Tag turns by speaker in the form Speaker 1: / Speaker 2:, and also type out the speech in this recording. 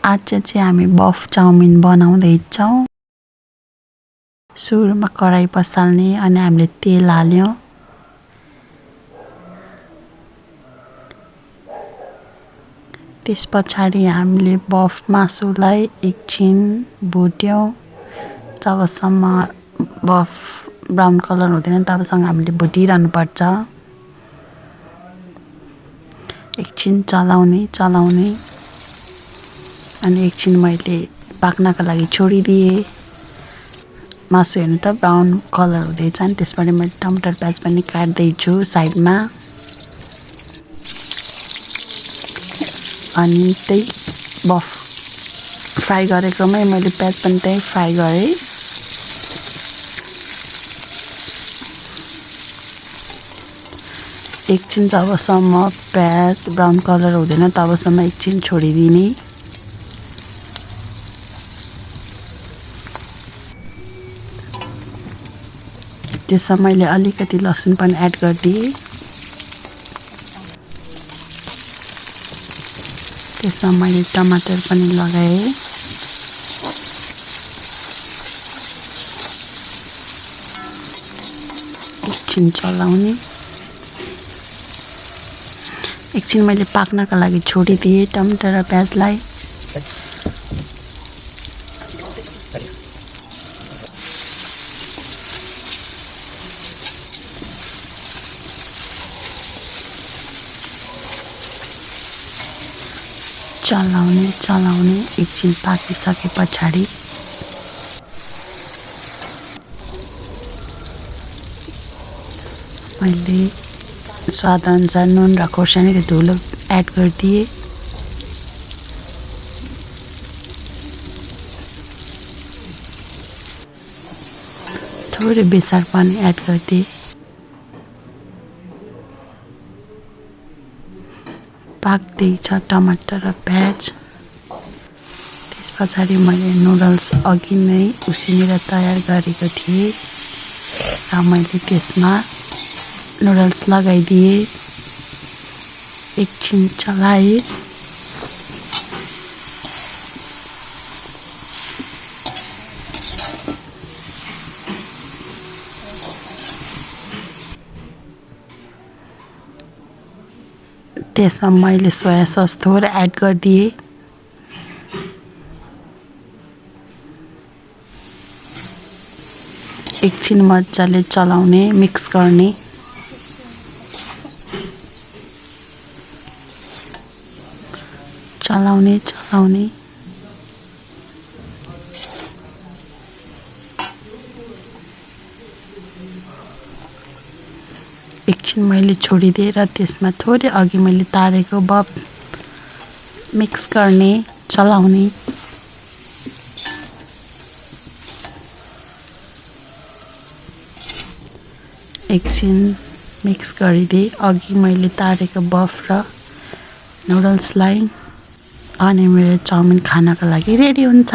Speaker 1: आज चाहिँ हामी बफ चाउमिन बनाउँदैछौँ। सुरुमा कराई बसाल्ने अनि हामीले तेल हाल्यौँ। त्यसपछाडि हामीले बफ मासुलाई एकछिन भुट्यौँ। जबसम्म बफ ब्राउन कलर हुँदैन तबसम्म हामीले भुटिरहनु पर्छ। एकछिन चलाउने अनि एकछिन मैले पाक्नका लागि छोडिदिएँ। मासु हेर्नु त ब्राउन कलर हुँदैछ नि त्यसबाट मैले टमाटर प्याज पनि काट्दैछु साइडमा। अनि त्यही बफ फ्राई गरेकोमै मैले प्याज पनि त्यही फ्राई गरेँ। एकछिन जबसम्म प्याज ब्राउन कलर हुँदैन तबसम्म एकछिन छोडिदिने। त्यसमा मैले अलिकति लसुन पनि एड गरिदिएँ। त्यसमा मैले टमाटर पनि लगाएँ। एकछिन चलाउने। एकछिन मैले पाक्नका लागि छोडिदिएँ टमाटर र प्याजलाई। चलाउने एकछिन पाकिसके पछाडि मैले स्वादअनुसार नुन र खोर्सानीको धुलो एड गरिदिएँ। थोरै बेसार पनि एड गरिदिएँ। पाक्दैछ टमाटर र प्याज। त्यसपछाडि मैले नुडल्स अघि नै उसिनेर तयार गरेको थिएँ र मैले त्यसमा नुडल्स लगाइदिएँ। एकछिन चलाएँ। त्यसमा मैले सोया सस थोरै एड गरिदिएँ। एकछिन मजाले चलाउने मिक्स गर्ने। चलाउने एकछिन मैले छोडिदिएँ र त्यसमा थोरै अघि मैले तारेको बफ मिक्स गर्ने चलाउने। एकछिन मिक्स गरिदिएँ अघि मैले तारेको बफ र नुडल्सलाई। अनि मेरो चाउमिन खानका लागि रेडी हुन्छ।